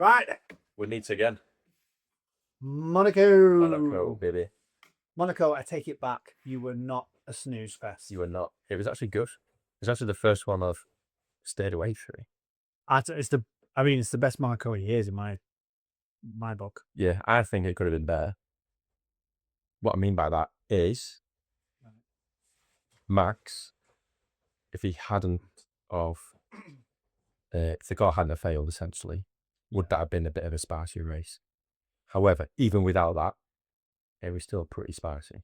Right. We meet again. Monaco, baby. Monaco, I take it back. You were not a snooze fest. You were not. It was actually good. It's actually the first one I've stayed away through. It's the best Monaco he is in my book. Yeah, I think it could have been better. What I mean by that is Max, if he hadn't of if the car hadn't have failed, essentially, would that have been a bit of a spicy race? However, even without that, it was still pretty spicy.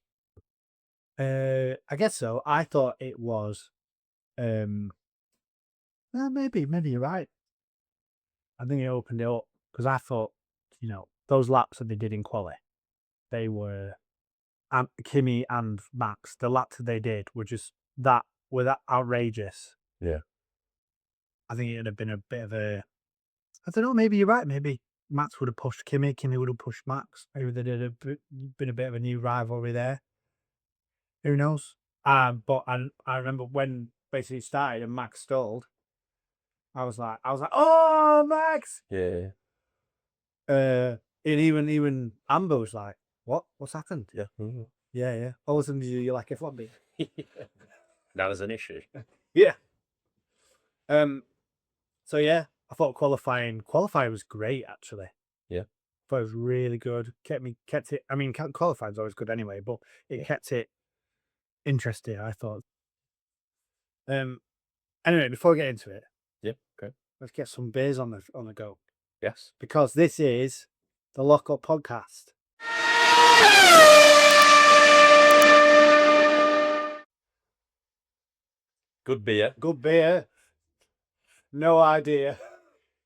I guess so. I thought it was. Maybe you're right. I think it opened it up because I thought, those laps that they did in quali, they were, Kimi and Max. The laps that they did were that outrageous. Yeah. I think it'd have been a bit of a. I don't know. Maybe you're right. Maybe Max would have pushed Kimi. Kimi would have pushed Max. Maybe there'd have been a bit of a new rivalry there. Who knows? But I remember when basically it started and Max stalled. I was like, oh, Max. Yeah. And even Amber was like, what's happened? Yeah. Mm-hmm. Yeah. All of a sudden you're like F1 beat. Now there's an issue. Yeah. So yeah, I thought qualifying was great actually. Yeah. I thought it was really good. Kept it. I mean, qualifying's always good anyway, but it kept it interesting, I thought. Anyway, before we get into it, Yeah. Okay. let's get some beers on the go. Yes. Because this is the Lock Up Podcast. Good beer. Good beer. No idea.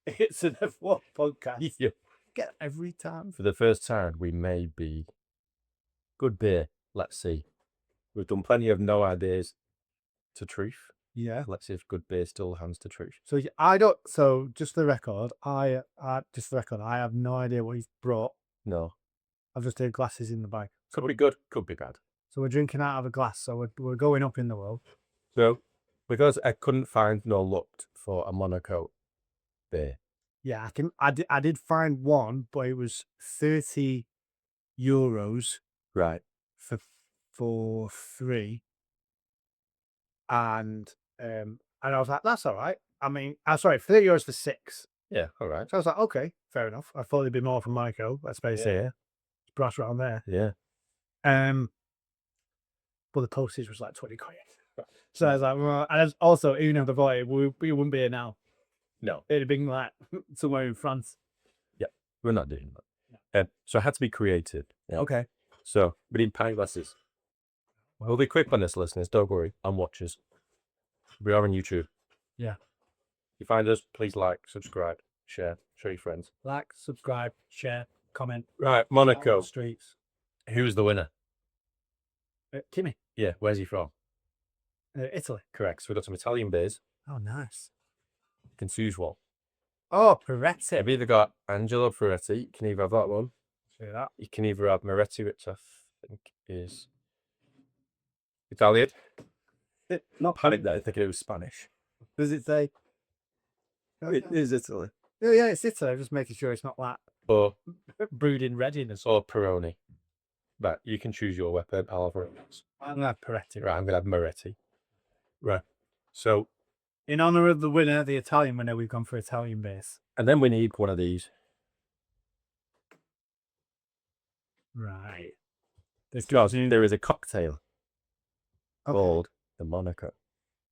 It's an F1 podcast. Yeah. Get every time. For the first time, we may be good beer. Let's see. We've done plenty of no ideas to truth. Yeah. Let's see if good beer still hands to truth. So I don't. So just for the record, I have no idea what he's brought. No. I've just heard glasses in the bag. Could be good. Could be bad. So we're drinking out of a glass. So we're going up in the world. So because I couldn't find nor looked for a Monaco beer. Yeah, I did find one, but it was €30 right for 3, and I was like, that's all right. I mean, sorry, €30 for 6. Yeah, all right. So I was like, okay, fair enough. I thought it'd be more from Monaco. Let's face it, it's brass around there. Yeah. But the postage was like 20 quid. So I was like, well, and also, even if the void, we wouldn't be here now. No, it'd have been like somewhere in France. Yeah, we're not doing that. No. So I had to be creative. Yeah. Okay. So we need pint glasses. We'll be quick on this, listeners. Don't worry. And watchers. We are on YouTube. Yeah. If you find us, please like, subscribe, share, show your friends. Like, subscribe, share, comment. Right, Monaco. Streets. Who's the winner? Kimi. Yeah, where's he from? Italy. Correct. So we've got some Italian beers. Oh, nice. You can choose one. Oh, Peretti. I've either got Angelo Peretti. You can either have that one. See that? You can either have Moretti, which I think is Italian. Not Panic there, thinking it was Spanish. Does it say? No, it is Italy. Oh, yeah, it's Italy. I'm just making sure it's not that. Or brewed in readiness. Or Peroni. But you can choose your weapon. I'll have I'm going to have Peretti. Right, I'm going to have Moretti. Right. So, in honour of the winner, the Italian winner, we've gone for Italian base. And then we need one of these. Right. There is a cocktail called the Monaco.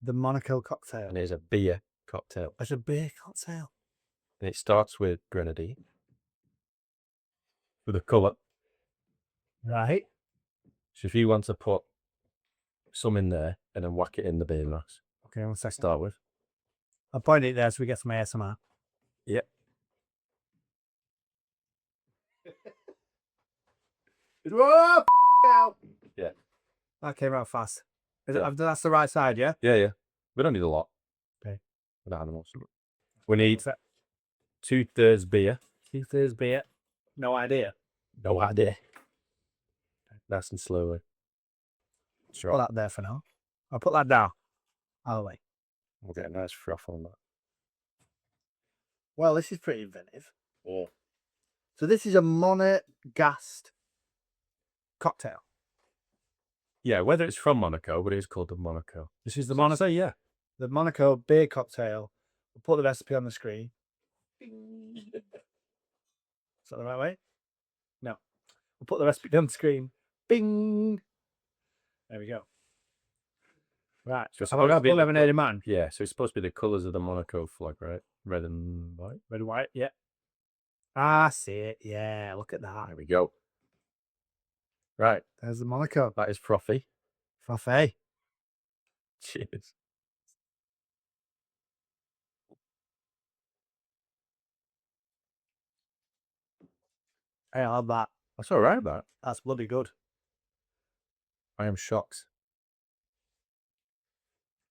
The Monaco cocktail. And it's a beer cocktail. It's a beer cocktail. And it starts with grenadine. With a colour. Right. So if you want to put some in there and then whack it in the beer glass. Okay, one second. Start with. I'll point it there so we get some ASMR. Yep. Yeah. That came out fast. That's the right side, yeah? Yeah. We don't need a lot. Okay. For the animals. We need 2/3 beer. 2/3 beer. No idea. No idea. Nice and slowly. Sure. Put that there for now. I'll put that down. I'll wait. We'll get a nice froth on that. Well, this is pretty inventive. Yeah. So this is a Monegasque cocktail. Yeah, whether it's from Monaco, but it is called the Monaco. This is the So Monaco, yeah. the Monaco beer cocktail. We'll put the recipe on the screen. Is that the right way? No. We'll put the recipe on the screen. Bing. There we go. Right. So it's Have I got supposed to be the lemonade in mind? Yeah, so it's supposed to be the colours of the Monaco flag, right? Red and white. Red and white. Yeah. Ah, see it. Yeah. Look at that. There we go. Right. There's the Monaco. That is frothy. Frothy. Cheers. Hey, I love that. That's all right, that. That's bloody good. I am shocked.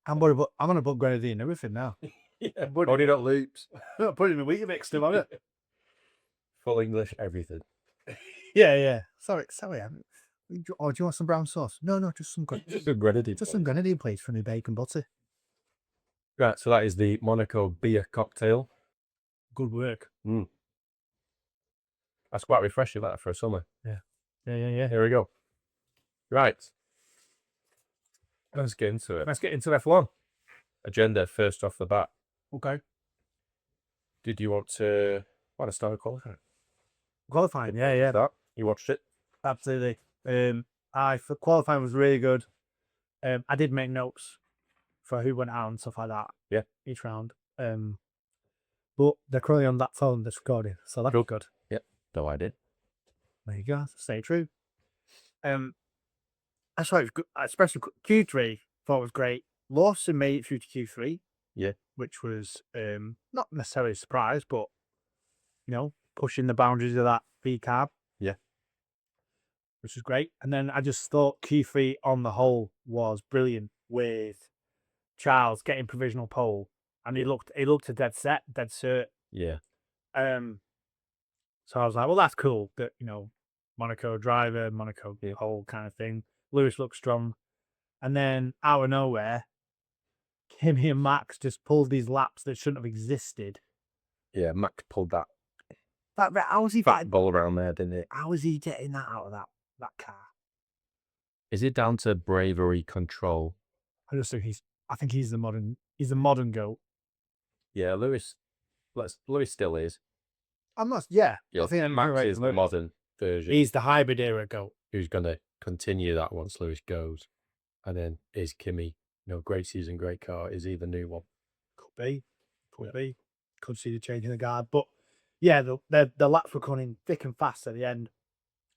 I'm gonna put grenadine and everything now. Yeah, only not loops. I'm putting the wheat mix still on it. Full English, everything. Yeah. Sorry. Oh, do you want some brown sauce? No, just some Just a grenadine. just some grenadine, please, for me bacon butter. Right, so that is the Monaco beer cocktail. Good work. That's quite refreshing, like that, for a summer. Yeah. Here we go. Right. Let's get into it. Let's get into F1. Agenda first off the bat. Okay. Did you want to start qualifying? Qualifying. Yeah. That you watched it? Absolutely. For qualifying was really good. I did make notes for who went out and stuff like that. Yeah. Each round. But they're currently on that phone that's recording, so that's good. Yep. No, I did. There you go. Stay true. I thought it was good, especially Q3. Thought it was great. Lawson made it through to Q3. Yeah. Which was not necessarily a surprise, but pushing the boundaries of that V carb. Yeah. Which was great. And then I just thought Q3 on the whole was brilliant with Charles getting provisional pole, and he looked a dead cert. Yeah. So I was like, well, that's cool that Monaco driver, Monaco pole kind of thing. Lewis looked strong, and then out of nowhere, Kimi and Max just pulled these laps that shouldn't have existed. Yeah, Max pulled that How was he fat ball around there, didn't it? How was he getting that out of that car? Is it down to bravery, control? I think he's the modern goat. Yeah, Lewis still is. I'm not. Yeah, I think Max is the modern version. He's the hybrid era goat. Who's going to continue that once Lewis goes? And then is Kimi, great season, great car. Is he the new one? Could be. Could see the change in the guard. But yeah, the laps were coming thick and fast at the end.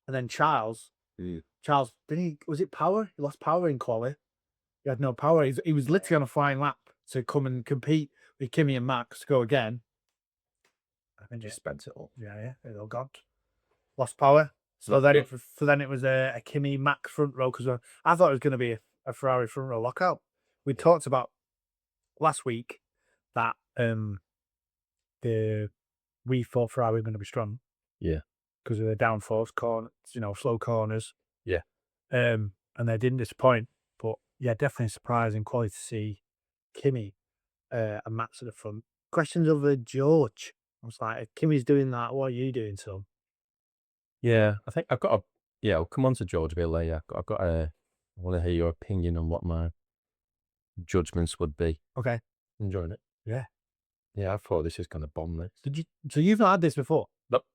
And then Charles, was it power? He lost power in quali. He had no power. He was literally on a flying lap to come and compete with Kimi and Max to go again. I think he spent it all. Yeah, they're all gone. Lost power. So then it was a Kimi Max front row, because I thought it was going to be a Ferrari front row lockout. We talked about last week that we thought Ferrari were going to be strong. Yeah. Because of the downforce, slow corners. Yeah. And they didn't disappoint. But yeah, definitely surprising quality to see Kimi and Max at the front. Questions over George. I was like, if Kimi's doing that, what are you doing to him? Yeah, I think I've got I'll come on to George a bit later. I want to hear your opinion on what my judgments would be. Okay. Enjoying it? Yeah. Yeah, I thought this is going to bomb this. So you've not had this before? Nope.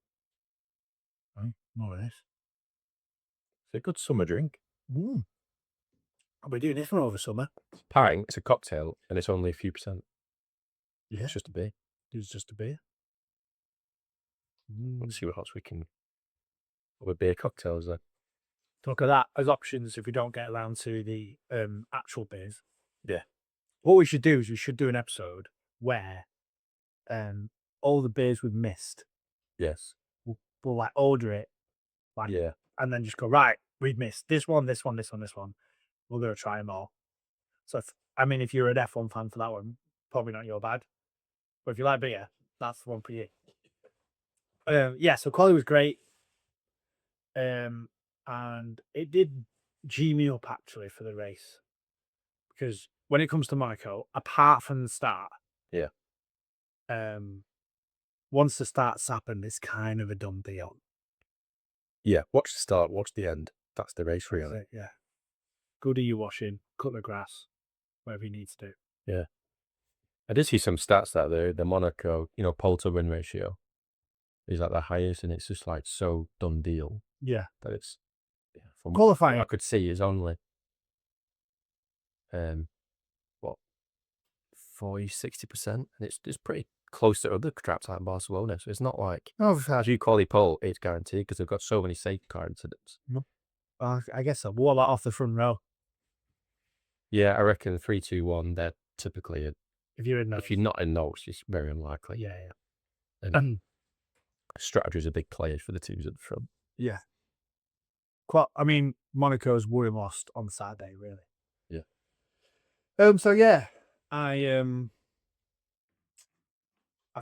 Oh, not this. It's a good summer drink. I'll be doing this one over summer. It's pint, it's a cocktail, and it's only a few percent. Yeah. It's just a beer. It's just a beer. Let's see what else we can... Other beer cocktails then. Look at that as options if we don't get around to the actual beers. Yeah. What we should do is we should do an episode where all the beers we've missed, Yes. we'll like order it, Yeah. and then just go, right, we've missed this one, this one, this one, this one. We're going to try them all. So, if you're an F1 fan for that one, probably not your bad. But if you like beer, that's the one for you. Yeah, so quality was great. And it did G me up actually for the race. Because when it comes to Monaco, apart from the start, yeah, once the start's happened, it's kind of a done deal. Yeah, watch the start, watch the end. That's the race, That's really. it, yeah. Go do your washing, cut the grass, whatever you need to do. Yeah. I did see some stats that the Monaco, pole to win ratio is like the highest, and it's just like so done deal Yeah. that it's from what Qualifying. I could see is only what 40-60%, and it's pretty close to other tracks like Barcelona. So it's not like, oh, as you qualify pole, it's guaranteed because they've got so many safety car incidents. I guess so. What about off the front row? Yeah, I reckon 3, 2, 1. They're typically If you're in if those. you're not in those, it's very unlikely. Yeah, And yeah. strategy is a big player for the teams at the front. Yeah. I mean, Monaco's won and lost on Saturday, really. Yeah. So yeah, I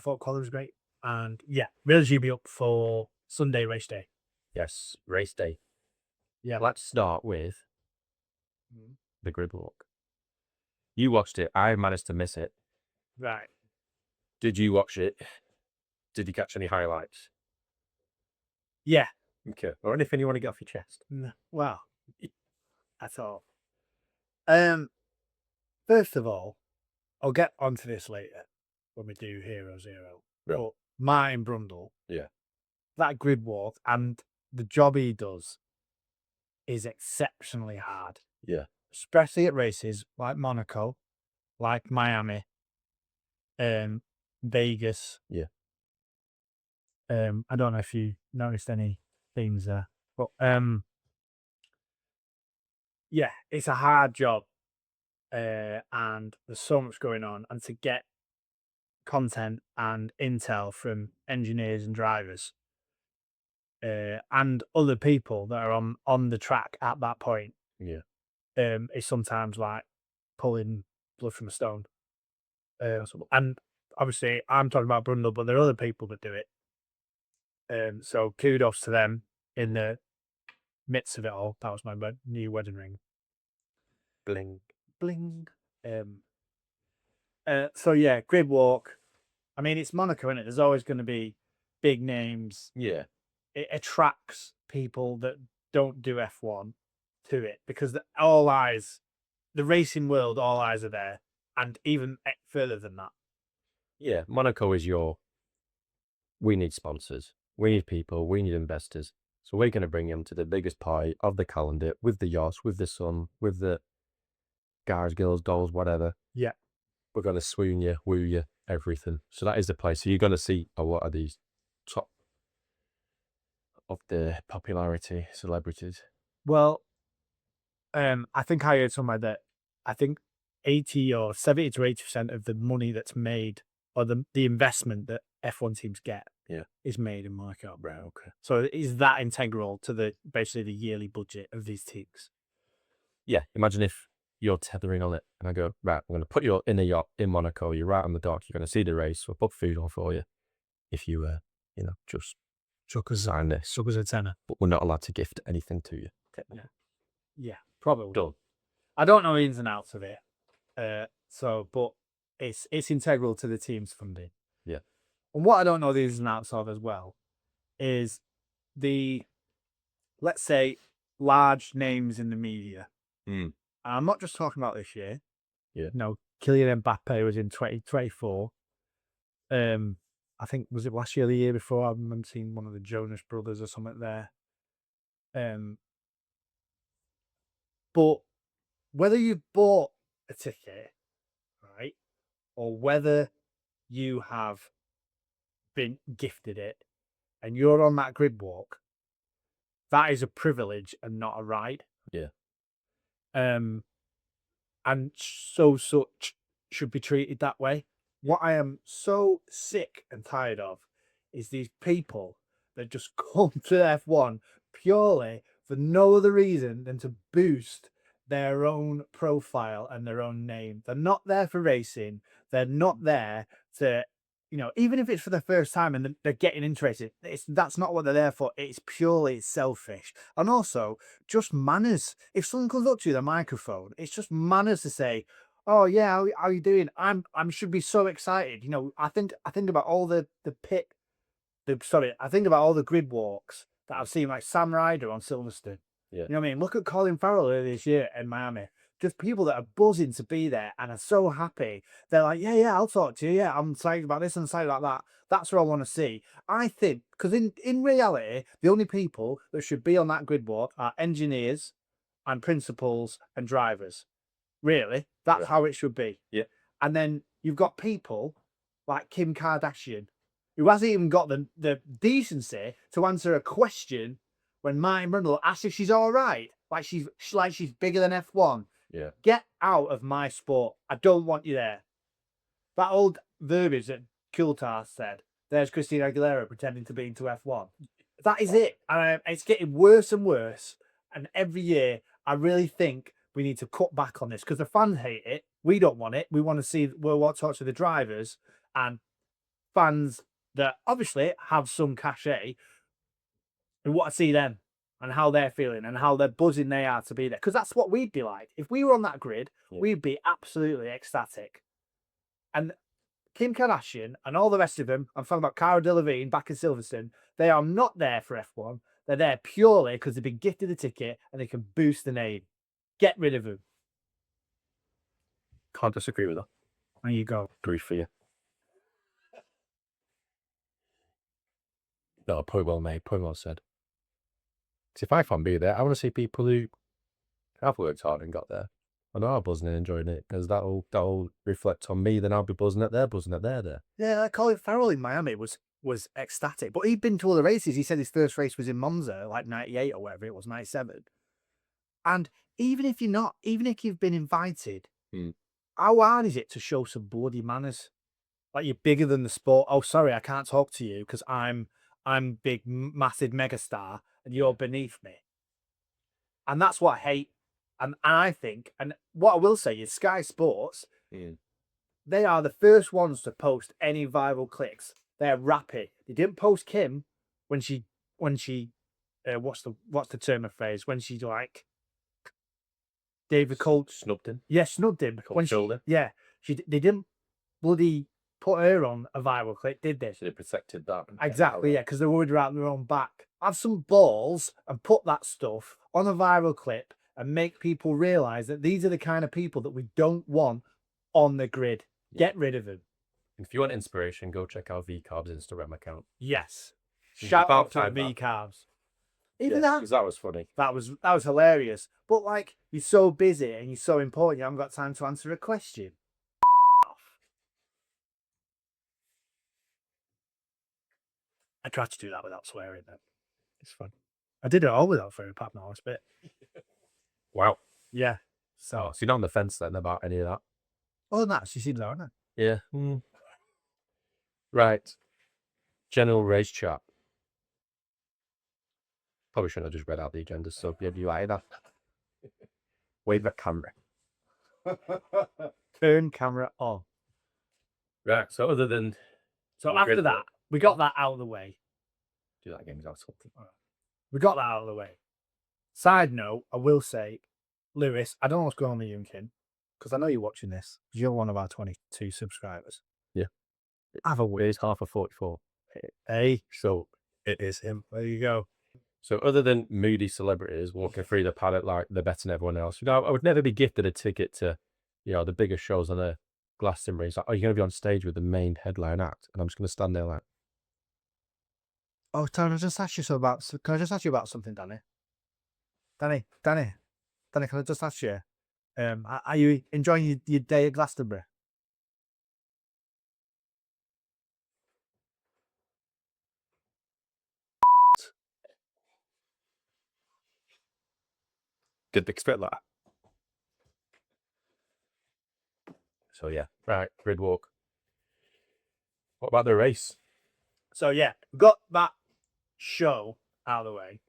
thought quality was great, and yeah, really G be up for Sunday race day. Yes, race day. Yeah. Let's start with Mhm. the grid walk. You watched it. I managed to miss it. Right. Did you watch it? Did you catch any highlights? Yeah. Okay. Or anything you want to get off your chest? Well, that's all. First of all, I'll get onto this later when we do Hero Zero. Yeah. But Martin Brundle, Yeah. that grid walk and the job he does is exceptionally hard. Yeah. Especially at races like Monaco, like Miami, Vegas. Yeah. I don't know if you noticed any themes there, but yeah, it's a hard job, and there's so much going on, and to get content and intel from engineers and drivers, and other people that are on the track at that point, Yeah. is sometimes like pulling blood from a stone. And obviously, I'm talking about Brundle, but there are other people that do it. So kudos to them in the midst of it all. That was my new wedding ring. Bling. Bling. So yeah, grid walk. I mean, it's Monaco, isn't it? There's always going to be big names. Yeah. It attracts people that don't do F1 to it because the racing world, all eyes are there, and even further than that. Yeah. Monaco is we need sponsors. We need people. We need investors. So we're going to bring them to the biggest pie of the calendar with the yachts, with the sun, with the guys, girls, dolls, whatever. Yeah. We're going to swoon you, woo you, everything. So that is the place. So you're going to see a lot of these top of the popularity celebrities. Well, I think I heard somewhere that I think 80 or 70 to 80% of the money that's made, or the investment that F1 teams get, is made in Monaco. Right. Okay. So is that integral to basically the yearly budget of these teams? Yeah. Imagine if you're tethering on it and I go, right, I'm going to put you in a yacht in Monaco. You're right on the dock. You're going to see the race. We'll put food on for you. If you, just Chuck us sign this. Chuck us a tenner. But we're not allowed to gift anything to you. Yeah, probably. Done. I don't know the ins and outs of it. But it's integral to the team's funding. Yeah. And what I don't know the ins and outs of as well is let's say, large names in the media. Mm. And I'm not just talking about this year. Yeah. No, Kylian Mbappe was in 2024. I think, was it last year or the year before? I remember seeing one of the Jonas brothers or something there. But whether you bought a ticket, right, or whether you have been gifted it and you're on that grid walk, that is a privilege and not a ride. Yeah. And such should be treated that way. What I am so sick and tired of is these people that just come to F1 purely for no other reason than to boost their own profile and their own name. They're not there for racing. They're not there to, even if it's for the first time and they're getting interested, that's not what they're there for. It's purely selfish. And also, just manners. If someone comes up to you with a microphone, it's just manners to say, "Oh yeah, how are you doing? I should be so excited." I think about all the pit sorry, I think about all the grid walks that I've seen, like Sam Ryder on Silverstone. Yeah. You know what I mean? Look at Colin Farrell earlier this year in Miami. Just people that are buzzing to be there and are so happy. They're like, yeah, I'll talk to you. Yeah, I'm excited about this and excited about that. That's what I want to see. I think, because in reality, the only people that should be on that grid walk are engineers and principals and drivers. Really, that's how it should be. Yeah. And then you've got people like Kim Kardashian, who hasn't even got the decency to answer a question when Martin Brundle asks if she's all right. Like she's bigger than F1. Yeah. Get out of my sport. I don't want you there. That old verbiage that Coulthard said, there's Christina Aguilera pretending to be into F1. That is it. And it's getting worse and worse. And every year, I really think we need to cut back on this because the fans hate it. We don't want it. We want to see, we want to talk to the drivers and fans that obviously have some cachet. We want to see them and how they're feeling and how they're buzzing they are to be there. Because that's what we'd be like. If we were on that grid, we'd be absolutely ecstatic. And Kim Kardashian and all the rest of them, I'm talking about Cara Delevingne back in Silverstone, they are not there for F1. They're there purely because they've been gifted a ticket and they can boost the name. Get rid of them. Can't disagree with that. There you go. Agree for you. No, point well made, point well said. If I can't be there, I want to see people who have worked hard and got there and are buzzing and enjoying it, because that'll reflect on me. Then I'll be buzzing that they're buzzing that they're there. Yeah, like Colin Farrell in Miami was ecstatic, but he'd been to all the races. He said his first race was in Monza, like 98 or whatever it was, 97. And even if you've been invited, how hard is it to show some bloody manners? Like you're bigger than the sport. Oh, sorry, I can't talk to you because I'm big, massive megastar and you're beneath me. And that's what I hate. And I think, and what I will say is Sky Sports, they are the first ones to post any viral clicks. They're rapid. They didn't post Kim when she what's the term of phrase? When she like David Cole Snubbed him. Yeah, snubbed him. They didn't bloody put her on a viral clip, did they? So they protected that. Exactly, yeah, because they're worried about their own back. Have some balls and put that stuff on a viral clip and make people realise that these are the kind of people that we don't want on the grid. Yeah. Get rid of them. If you want inspiration, go check out VCarb's Instagram account. Yes. Shout out to VCarbs. Even that. Because that was funny. That was hilarious. But like, you're so busy and you're so important, you haven't got time to answer a question. I tried to do that without swearing then. It's fun. I did it all without swearing, apart from the last bit. Wow. Yeah. So you're not on the fence then about any of that? Oh, that's you seem aren't I? Yeah. Right. General race chat. Probably shouldn't have just read out the agenda, so yeah, you like that. Wave the camera. Turn camera on. Right. So other than after that, we got that out of the way. Do that again, because something. We got that out of the way. Side note, I will say, Lewis, I don't know what's going on with you and Kim, because I know you're watching this, because you're one of our 22 subscribers. Yeah. Have a word. It's half of 44. Hey, so it is him. There you go. So other than moody celebrities walking through the paddock like they're better than everyone else, I would never be gifted a ticket to, the biggest shows on earth. Glastonbury. It's like, you're going to be on stage with the main headline act, and I'm just going to stand there like. Oh, can I just ask you about something, Danny? Danny, can I just ask you? Are you enjoying your day at Glastonbury? Didn't expect that. So yeah, right, grid walk. What about the race? So yeah, we got that show out of the way,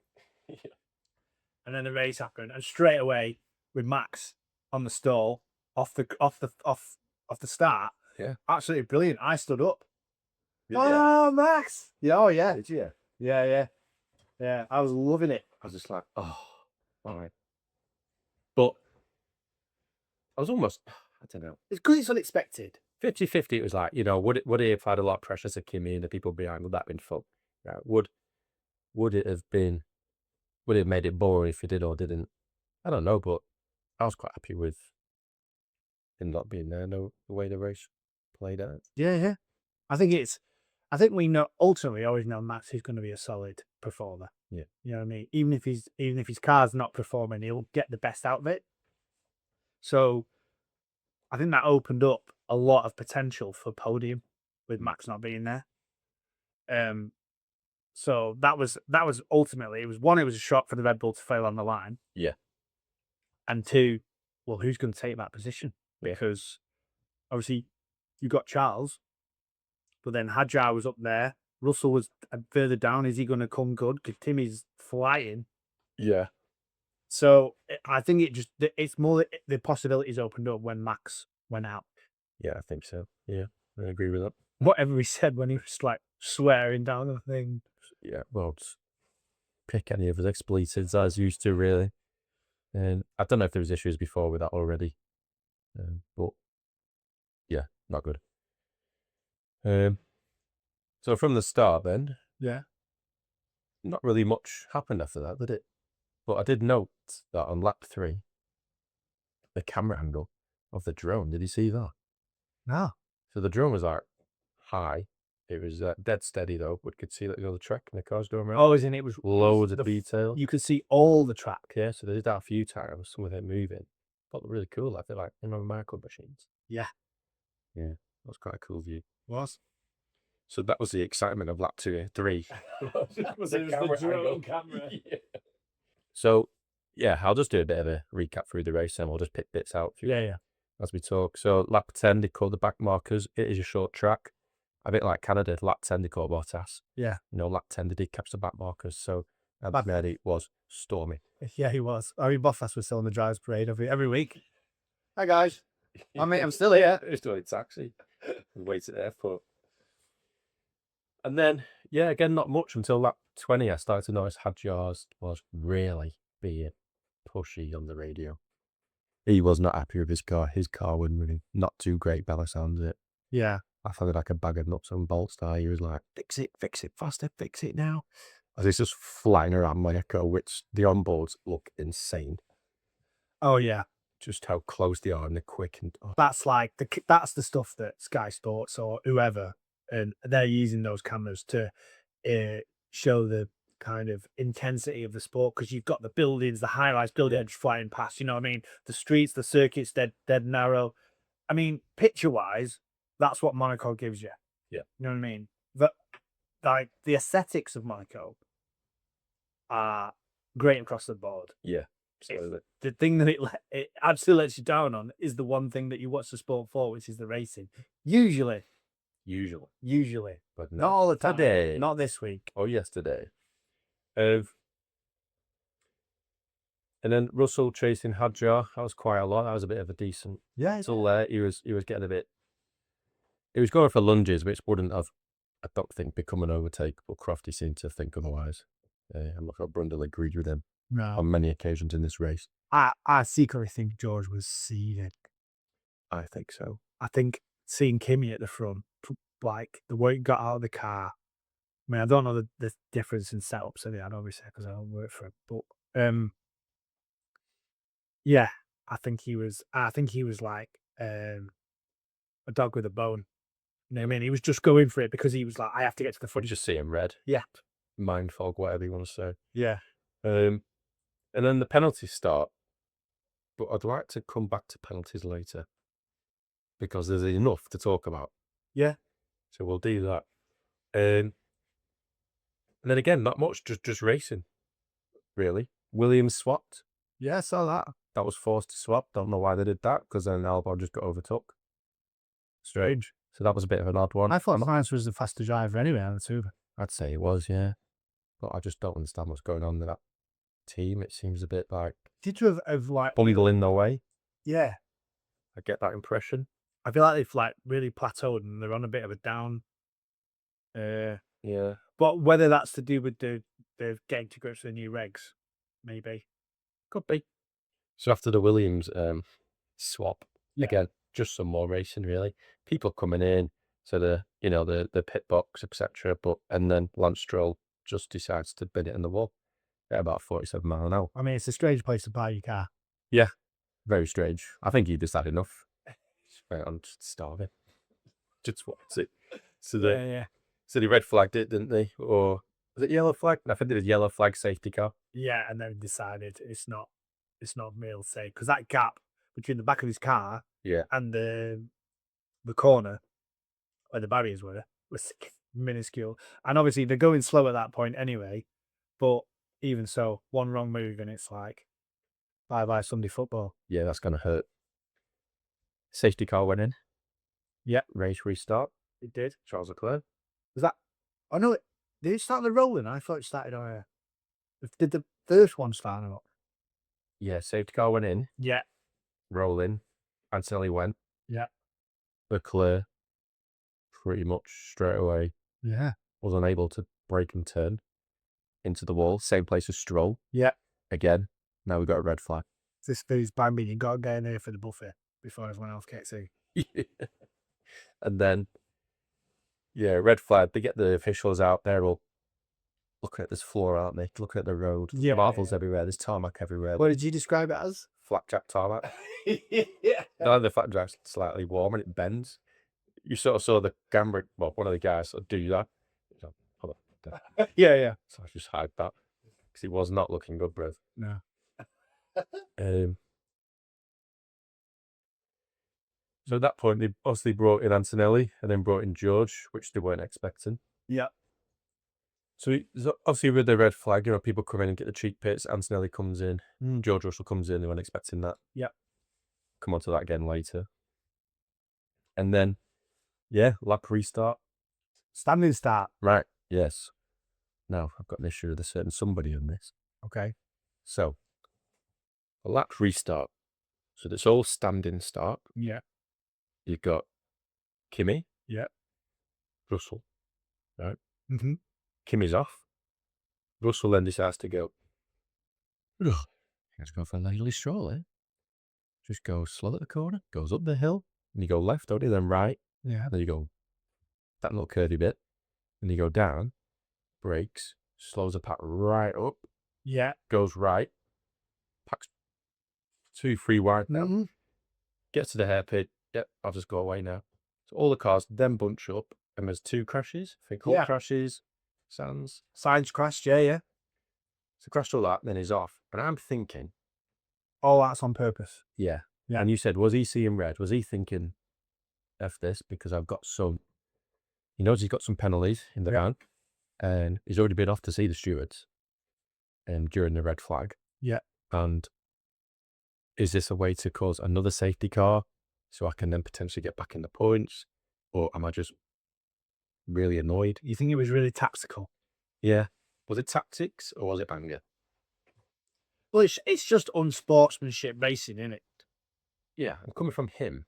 and then the race happened, and straight away with Max on the stall off the start. Yeah, absolutely brilliant. I stood up. Yeah. Max! Yeah, oh yeah. Did you? Yeah. I was loving it. I was just like, oh, all right. But I was almost, I don't know. It's good. It's unexpected. 50-50. It was like, would he have had a lot of pressure to Kimmy and the people behind? Would that have been fun? Right, would it have made it boring if he did or didn't? I don't know, but I was quite happy with him not being there. No, the way the race played out. Yeah. I think we know ultimately always know Max is going to be a solid performer. Yeah. You know what I mean? Even if his car's not performing, he'll get the best out of it. So I think that opened up a lot of potential for podium with Max not being there. So that was ultimately, it was a shock for the Red Bull to fail on the line. Yeah. And two, well, who's going to take that position? Because obviously you got Charles, but then Hadjar was up there. Russell was further down. Is he going to come good? Because Timmy's flying. Yeah. So I think it's more the possibilities opened up when Max went out. Yeah, I think so. Yeah, I agree with that. Whatever he said when he was like swearing down the thing. Yeah, well, just pick any of his expletives as used to, really. And I don't know if there was issues before with that already, but yeah, not good. So from the start, then, Yeah. not really much happened after that, did it? But I did note that on lap 3, the camera angle of the drone. Did you see that? No. So the drone was like high. It was dead steady though. We could see like the track and the cars going around. Oh, isn't it? It was Loads of detail. You could see all the track. Yeah, so they did that a few times with it moving. Felt really cool. I feel like Monaco machines. Yeah. Yeah, that was quite a cool view. Was. So that was the excitement of lap 2, 3. Was The it camera the drone angle. camera? Yeah. So yeah, I'll just do a bit of a recap through the race and we'll just pick bits out Yeah. as we talk. So lap 10, they call the back markers. It is a short track. A bit like Canada, lap 10, they call Bottas. Yeah. Lap 10, they did catch the back markers. So Anthony was stormy. Yeah, he was. I mean, Bottas was still on the driver's parade every week. Hi, guys. I'm still here. Just doing a taxi. Wait at the airport. And then, yeah, again, not much until lap 20. I started to notice Hadjar's was really being pushy on the radio. He was not happy with his car. His car was running not too great by the sounds of it. Yeah. I sounded like a bag of nuts and bolts there. He was like, fix it faster, fix it now. As he's just flying around Monaco, which the onboards look insane. Oh, yeah. Just how close they are and they're quick. And That's like that's the stuff that Sky Sports or whoever, and they're using those cameras to show the kind of intensity of the sport, because you've got the buildings, the high-rise building edge flying past. You know what I mean? The streets, the circuits, dead narrow. I mean, picture-wise, that's what Monaco gives you. Yeah. You know what I mean? But like the aesthetics of Monaco are great across the board. yeah, absolutely. The thing that it absolutely lets you down on is the one thing that you watch the sport for, which is the racing. Usually, But not all the time. Today. Not this week. Or yesterday. And then Russell chasing Hadjar. That was quite a lot. That was a bit of a decent. Yeah. Till there, he was getting a bit. He was going for lunges, which wouldn't have, I don't think, become an overtake. But Crofty seemed to think otherwise. I'm not sure Brundle agreed with him No. on many occasions in this race. I secretly think George was seething. I think so. I think seeing Kimi at the front, like the way he got out of the car. I mean, I don't know the difference in setups in it, obviously, because I don't work for him. But yeah, I think he was like a dog with a bone. You know what I mean? He was just going for it because he was like, I have to get to the You front. just see him red. Yeah. Mind fog, whatever you want to say. Yeah. And then the penalties start. But I'd like to come back to penalties later, because there's enough to talk about. Yeah. So we'll do that. And then again, not much, just racing, really. Williams swapped. Yeah, I saw that. That was forced to swap. Don't know why they did that, because then Albon just got overtook. Strange. So that was a bit of an odd one. I thought Lance was the faster driver anyway on the Tuber. I'd say it was, yeah. But I just don't understand what's going on with that team. It seems a bit like Did you have like bungling their way. Yeah. I get that impression. I feel like they've like really plateaued and they're on a bit of a down. Yeah. But whether that's to do with the getting to grips with the new regs, maybe. Could be. So after the Williams swap, Yeah. again, just some more racing, really. People coming in, So the pit box, etc. And then Lance Stroll just decides to bin it in the wall at about 47 miles an hour. I mean, it's a strange place to buy your car. Yeah, very strange. I think he just had enough. Went on starving. Just what's it? So they red flagged it, didn't they? Or was it yellow flag? I think it was yellow flag safety car. Yeah, and then decided it's not real safe because that gap between the back of his car Yeah, and the corner where the barriers were was minuscule. And obviously they're going slow at that point anyway. But even so, one wrong move and it's like bye bye Sunday football. yeah, that's gonna hurt. Safety car went in. Yeah, Race restart. it did. Charles Leclerc. Was that? Oh no, did it start the rolling? I thought it started on. Did the first one start or not? Yeah, safety car went in. Yeah, Rolling. Antonelli went. yeah, Leclerc pretty much straight away yeah, was unable to brake and turn into the wall. Same place as Stroll. yeah. Again, now we've got a red flag. This food's by me. You got to get in there for the buffet before everyone else gets in. And then, yeah, red flag. They get the officials out there all looking at this floor, aren't they? Looking at the road. Yeah, Marbles everywhere. There's tarmac everywhere. What did you describe it as? Flapjack tarmac. Yeah. Now the flapjack's slightly warm and it bends. You sort of saw the camera, well, one of the guys sort of do that. He's like, hold on. Yeah. So I just hide that because it was not looking good, bro. No. So at that point, they obviously brought in Antonelli and then brought in George, which they weren't expecting. Yeah. So obviously with the red flag, people come in and get the cheek pits. Antonelli comes in. George Russell comes in. They weren't expecting that. Yeah. Come on to that again later. And then, yeah, lap restart. Standing start. Right. Yes. Now, I've got an issue with a certain somebody on this. Okay. So, a lap restart. So it's all standing start. Yeah. You've got Kimi. Yeah. Russell. Right. Mm-hmm. Kimi's off. Russell then decides to go, let's go for a leisurely stroll, eh? Just go slow at the corner, goes up the hill, and you go left, don't you? Then right. Yeah. Then you go that little curvy bit. Then you go down, brakes, slows the pack right up, Yeah. goes right, packs 2-3 wide now, Mm-hmm. gets to the hairpin. Yep, I'll just go away now. So all the cars then bunch up, and there's 2 crashes. I think Hulk crashes, Sands. Signs crashed. Yeah. So crashed all that, then he's off. And I'm thinking, All that's on purpose. yeah. Yeah. And you said, was he seeing red? Was he thinking, F this, because I've got some, he knows he's got some penalties in the van, and he's already been off to see the stewards during the red flag. Yeah. And is this a way to cause another safety car so I can then potentially get back in the points? Or am I just really annoyed? You think it was really tactical? Yeah. Was it tactics or was it anger? Well, it's just unsportsmanship racing, isn't it? Yeah, I'm coming from him.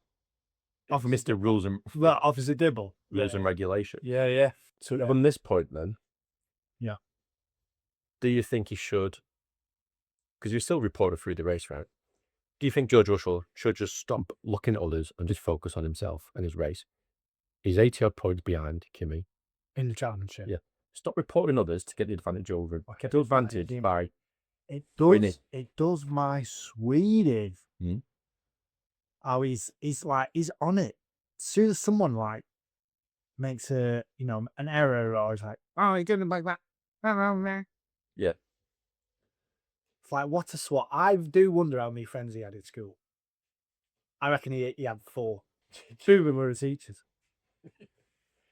Off of Mr. Rules and Well, Officer Dibble. Rules and Regulation. Yeah. So on this point then, Yeah. do you think he should, because you're still reported through the race route, do you think George Russell should just stop looking at others and just focus on himself and his race? He's 80-odd points behind Kimi. In the championship. Yeah. Stop reporting others to get the advantage over him. Get the advantage by It does my Swedish. Hmm. How he's on it. As soon as someone makes an error or is like, oh, you're doing it like that. Yeah. It's like, what a swat. I do wonder how many friends he had in school. I reckon he had 4. 2 of them were his teachers.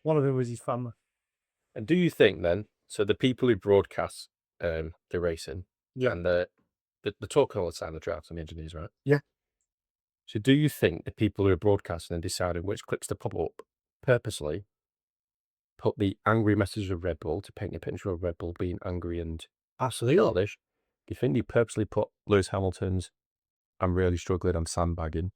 One of them was his family. And do you think then, so the people who broadcast the racing, and the talking all the time, the drivers and the engineers, right? Yeah. So do you think the people who are broadcasting and deciding which clips to pop up purposely put the angry message of Red Bull to paint a picture of Red Bull being angry and Absolutely. childish? Do you think they purposely put Lewis Hamilton's "I'm really struggling, I'm sandbagging,"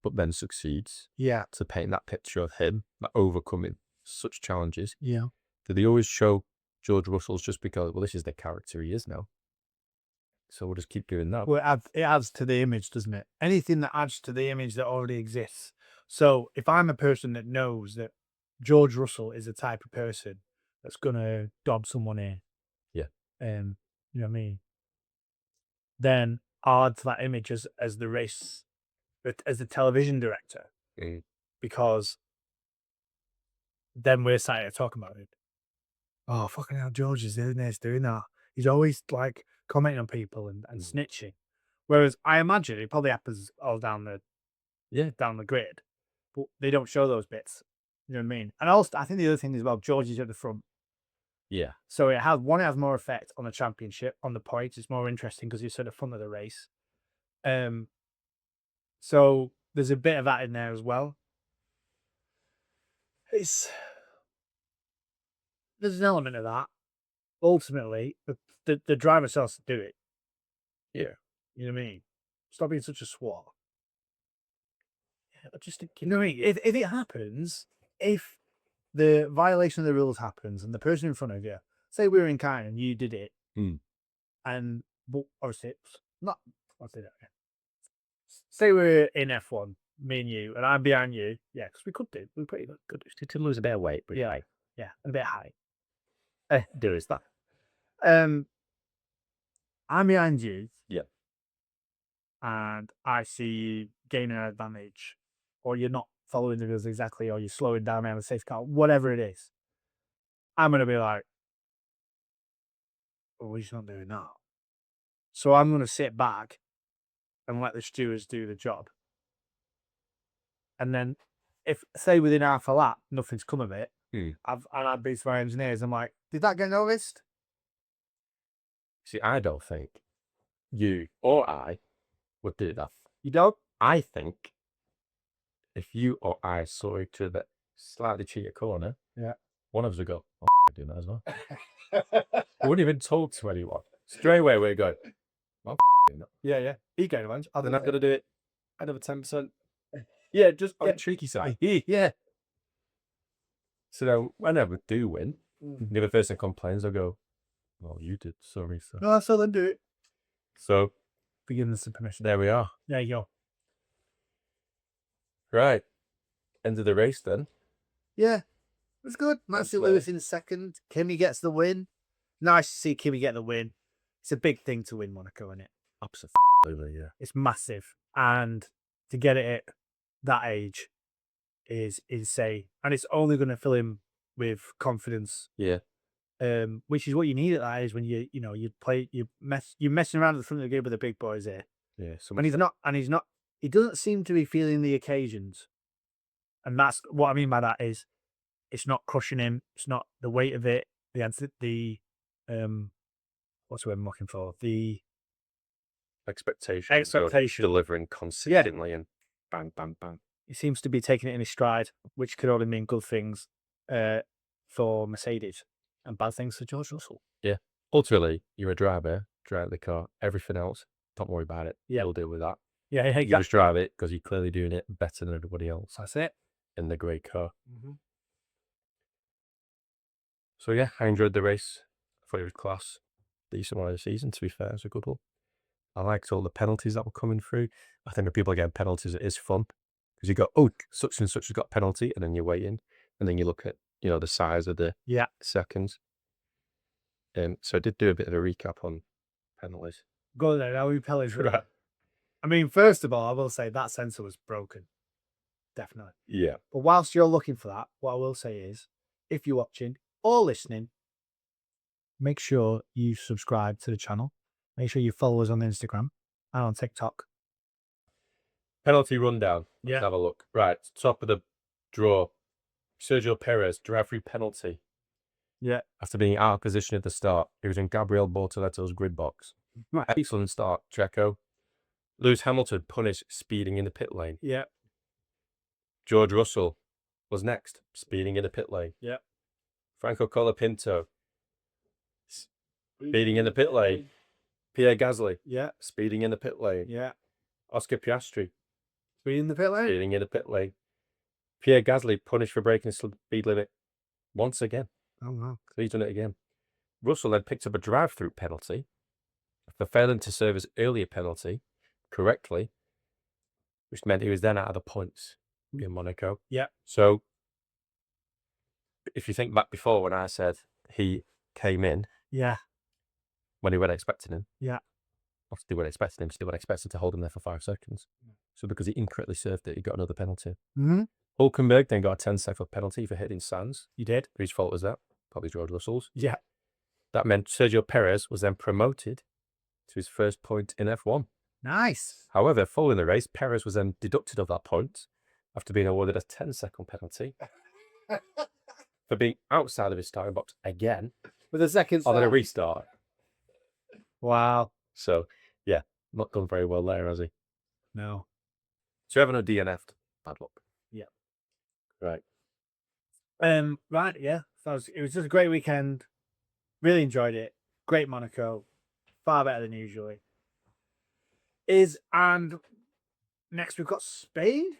but then succeeds to paint that picture of him, that overcoming such challenges? Yeah. Do they always show George Russell's just because, well, this is the character he is now? So we'll just keep doing that. Well, it adds to the image, doesn't it? Anything that adds to the image that already exists. So if I'm a person that knows that George Russell is the type of person that's gonna dob someone in, Yeah. you know what I mean? Then I'll add to that image as the race, as the television director, because then we're sat here talking about it. Oh, fucking hell, George is doing this, doing that. He's always like commenting on people and snitching. Whereas I imagine it probably happens all down the grid, but they don't show those bits. You know what I mean? And also, I think the other thing is, well, George is at the front. Yeah. So it has more effect on the championship, on the points. It's more interesting because he's at the front of the race. So there's a bit of that in there as well. There's an element of that. Ultimately, the driver still has to do it. Yeah. You know what I mean? Stop being such a swat. Yeah, just you know what I mean? If it happens, if the violation of the rules happens and the person in front of you, say we were in car and you did it, and but obviously it's not. I'll say that again. Say we're in F1, me and you, and I'm behind you. Yeah, because we could do. We're pretty good. To lose a bit of weight, but Yeah, yeah, and a bit high. there is that. I'm behind you. Yeah. And I see you gaining an advantage, or you're not following the rules exactly, or you're slowing down around a safe car, whatever it is. I'm going to be like, oh, he's not doing that. So I'm going to sit back and let the stewards do the job. And then if, say, within half a lap, nothing's come of it, I'd be to my engineers, I'm like, did that get noticed? See, I don't think you or I would do that. You don't? I think if you or I saw each other slightly cheat a corner, one of us would go, oh, I'm doing that as well. We wouldn't even talk to anyone. Straight away, we'd go, I'm doing that. Yeah. He gained advantage. Then I've got to do it another 10%. Yeah, just on the tricky side. Yeah. So now, whenever we do win, the other person complains, I'll go, well, you did, sorry, sir. No, so then do it. So, For giving us the permission. there we are. There you go. Right. End of the race then. Yeah, it was good. Nice to see Lewis in second. Kimi gets the win. Nice to see Kimi get the win. It's a big thing to win Monaco, isn't it? Absolutely, yeah. It's massive. And to get it at that age is insane. And it's only going to fill him with confidence. Yeah. Which is what you need at that age when you're messing around at the front of the game with the big boys here. Yeah. And he's not, he doesn't seem to be feeling the occasions. And that's what I mean by that is it's not crushing him. It's not the weight of it. What's the word I'm looking for? The expectation. Delivering consistently and bang, bang, bang. He seems to be taking it in his stride, which could only mean good things for Mercedes and bad things for George Russell. Yeah. Ultimately, you're a driver, drive the car. Everything else, don't worry about it. Yeah. You'll deal with that. Yeah, You just drive it because you're clearly doing it better than everybody else. That's it. In the great car. So yeah, I enjoyed the race. I thought it was class. Decent one of the season, to be fair. It was a good one. I liked all the penalties that were coming through. I think when people are getting penalties, it is fun. Because you go, oh, such and such has got a penalty, and then you're waiting. And then you look at, the size of the seconds. So I did do a bit of a recap on penalties. Go there, how many penalties? Right. I mean, first of all, I will say that sensor was broken. Definitely. Yeah. But whilst you're looking for that, what I will say is, if you're watching or listening, make sure you subscribe to the channel. Make sure you follow us on Instagram and on TikTok. Penalty rundown. Yeah. Let's have a look. Right. Top of the draw. Sergio Perez, drive-through penalty. Yeah. After being out of position at the start, he was in Gabriel Bortoletto's grid box. Right. Excellent start, Checo. Lewis Hamilton punished speeding in the pit lane. Yeah. George Russell was next, speeding in the pit lane. Yeah. Franco Colapinto, speeding in the pit lane. Pierre Gasly, speeding in the pit lane. Yeah. Oscar Piastri, speeding in the pit lane. Speeding in the pit lane. Pierre Gasly punished for breaking the speed limit once again. Oh wow! So he's done it again. Russell then picked up a drive-through penalty for failing to serve his earlier penalty correctly, which meant he was then out of the points in Monaco. Yeah. So if you think back before when I said he came in Yeah. when they weren't expecting him, Yeah. not they weren't expecting him, so they weren't expecting to hold him there for 5 seconds. So because he incorrectly served it, he got another penalty. Mm-hmm. Hulkenberg then got a 10-second penalty for hitting Sands. You did. Whose fault was that? Probably George Russell's. Yeah. That meant Sergio Perez was then promoted to his first point in F1. Nice. However, following the race, Perez was then deducted of that point after being awarded a 10-second penalty for being outside of his starting box again With a second on a start. restart. Wow. So, yeah, not done very well there, has he? No. So, having a DNF'd, bad luck. Yeah. Right. Right, yeah. So it was just a great weekend. Really enjoyed it. Great Monaco. Far better than usually. And next we've got Spain.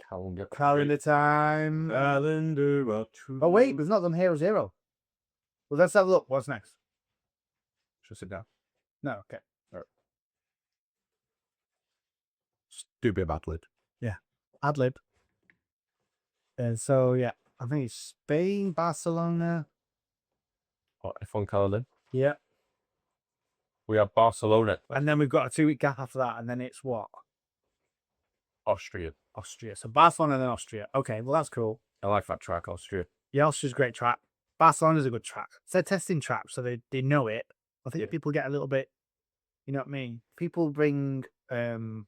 Calendar time. Calendar. Oh wait, we've not done Hero Zero. Well, let's have a look. What's next? Should sit down. No, okay. All right. Just do a bit of ad-lib. Yeah. Ad-lib. And so, yeah, I think it's Spain, Barcelona. What, F1 calendar? Yeah. We have Barcelona, And then we've got a 2-week gap after that. And then it's what? Austria. Austria. So Barcelona and then Austria. Okay, well, that's cool. I like that track, Austria. Yeah, Austria's a great track. Barcelona's a good track. It's their testing track, so they know it. I think people get a little bit, you know what I mean? People bring, well,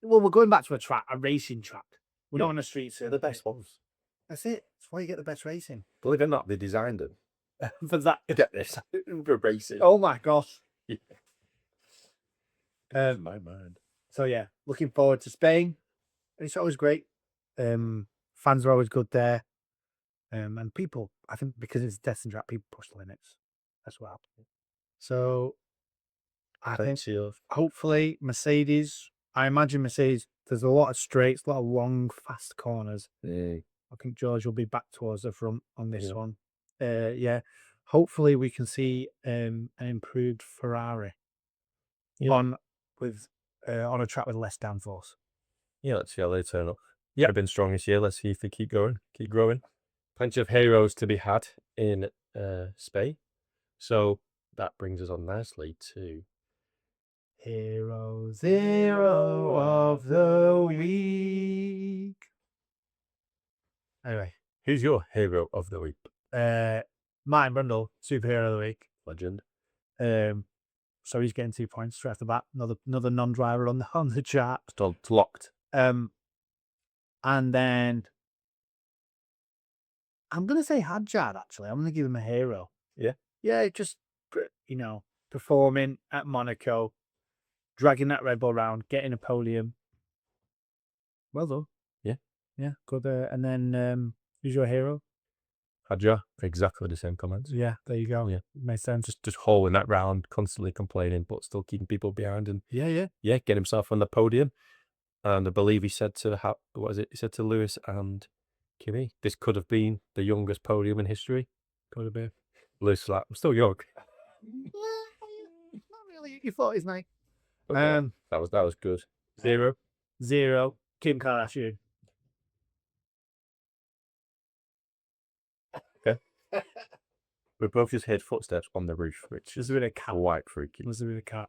we're going back to a racing track. We're not on the streets. They're the best ones. That's it. That's why you get the best racing. Believe it or not, they designed them. For that. Get this. For racing. Oh my gosh. Yeah. My mind. So yeah, looking forward to Spain. It's always great. Fans are always good there. And people, I think because it's a testing track, people push the limits as well. So I think hopefully Mercedes, I imagine Mercedes, there's a lot of straights, a lot of long, fast corners. Yeah. I think George will be back towards the front on this one. Yeah. Hopefully we can see an improved Ferrari on a track with less downforce. Yeah, let's see how they turn up. Yeah, they've been strong this year. Let's see if they keep going, keep growing. Plenty of heroes to be had in Spain. So that brings us on nicely to Hero Zero of the Week. Anyway, who's your hero of the week? Martin Brundle, superhero of the week. Legend. So he's getting 2 points straight off the bat. Another non-driver on the chart. Still locked. And then I'm gonna say Hadjad. Actually, I'm gonna give him a hero. Yeah. Yeah, just performing at Monaco, dragging that Red Bull around, getting a podium. Well done. Yeah. Yeah, good. And then who's your hero? Hadja, exactly the same comments. Yeah, there you go. Yeah, makes sense. Just hauling that round, constantly complaining, but still keeping people behind, and yeah, get himself on the podium. And I believe he said to He said to Lewis and Kimi, this could have been the youngest podium in history. Could have been. Lewis like, I'm still young. Not really. You thought he's nice. Okay. That was good. 0. Kim Kardashian. Okay. We both just heard footsteps on the roof, which is a bit of cat. Quite freaky. There's a bit of cat.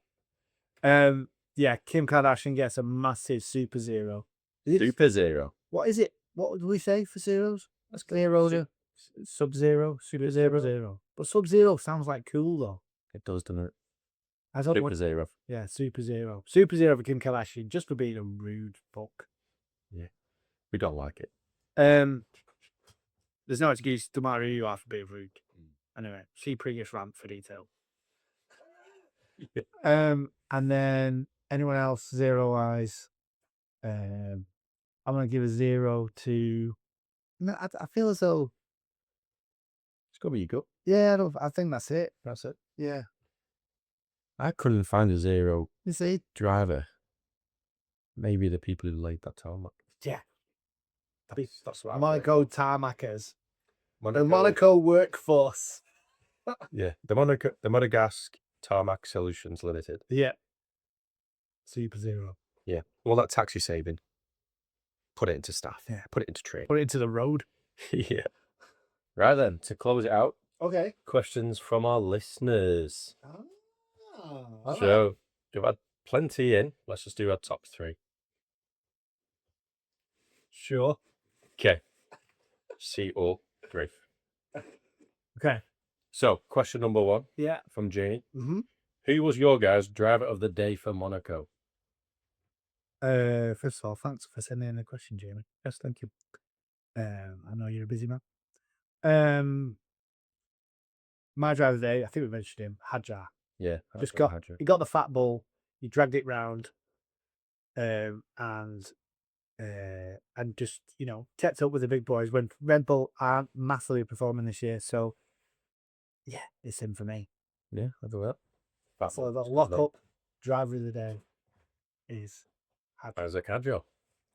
Yeah, Kim Kardashian gets a massive super 0. Super 0. What is it? What do we say for zeros? Let's clear over. Sub-0, super 0. But Sub-0 sounds like cool though. It does, doesn't it? Super 0. Yeah, super 0. Super 0 for Kim Kardashian, just for being a rude fuck. Yeah. We don't like it. There's no excuse to matter who you are for being rude. Anyway, see previous rant for detail. And then anyone else 0-wise? I'm gonna give a 0 to. No, I feel as though It's gotta be your gut. Yeah, I think that's it. That's it. Yeah. I couldn't find a 0 You see? driver. Maybe the people who laid that tarmac. Yeah. That's right. Monaco tarmackers. Monaco. The Monaco workforce. Yeah, the Monegasque Tarmac Solutions Limited. Yeah. Super Zero. Yeah, all that taxi saving, put it into staff. Yeah. Put it into trade. Put it into the road. Yeah. Right then, to close it out, Okay. questions from our listeners. Ah, So we've had plenty in. Let's just do our top 3. sure. Okay. See all 3. Okay. So, question number 1 Yeah. from Janie. Mm-hmm. Who was your guys' driver of the day for Monaco? First of all, thanks for sending in the question, Jamie. Yes, thank you. I know you're a busy man. My driver today, I think we mentioned him, Hadjar. Yeah, He got the fat ball, he dragged it round, and just, you know, kept up with the big boys when Red Bull aren't massively performing this year. So yeah, it's him for me. Yeah, I'll do that. So the lock-up driver of the day is Hadjar. Isaac Hadjar.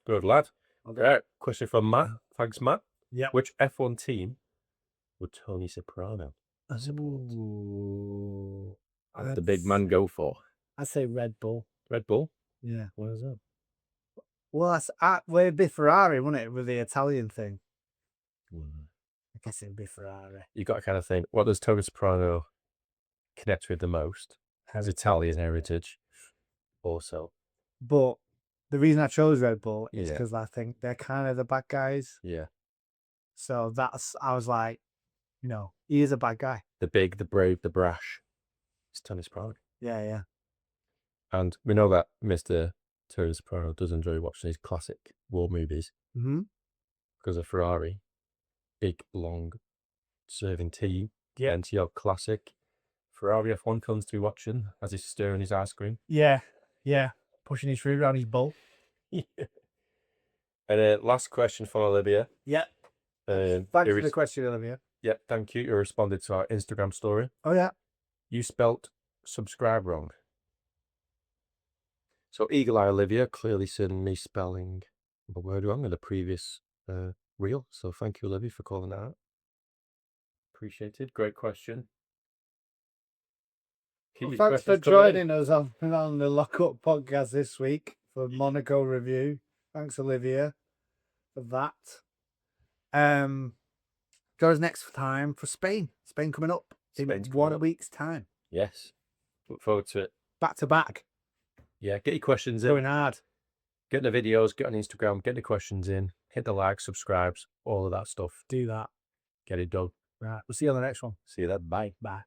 Good lad. Okay. Right, question from Matt. Thanks, Matt. Yeah. Which F1 team would Tony Soprano, Ooh, the big man, go for? I'd say Red Bull. Red Bull? Yeah. Why is that? Well, it'd be Ferrari, wouldn't it, with the Italian thing? I guess it'd be Ferrari. You got to kind of think, what does Tony Soprano connect with the most? His Italian heritage, also. But the reason I chose Red Bull is Yeah. because I think they're kind of the bad guys. Yeah. So I was like, you know, he is a bad guy. The big, the brave, the brash. It's Tony Soprano. Yeah, yeah. And we know that Mr. Tony Soprano does enjoy watching these classic war movies Mm-hmm. because of Ferrari. Big, long, serving team. Yeah. And your classic Ferrari F1 films to be watching as he's stirring his ice cream. Yeah, yeah. Pushing his food around his bowl. Yeah. And last question from Olivia. Yeah. Thanks for the question, Olivia. Yeah, thank you. You responded to our Instagram story. Oh, yeah. You spelt subscribe wrong. So Eagle Eye Olivia clearly seen me spelling the word wrong in the previous reel. So thank you, Olivia, for calling that out. Appreciated. Great question. Well, thanks for joining us on the Lock-Up podcast this week for Monaco review. Thanks, Olivia, for that. Join us next time for Spain. Spain coming up in 1 week's time. Yes. Look forward to it. Back to back. Yeah, get your questions in. Going hard. Get the videos, get on Instagram, get the questions in, hit the like, subscribes, all of that stuff. Do that. Get it done. Right. We'll see you on the next one. See you then. Bye. Bye.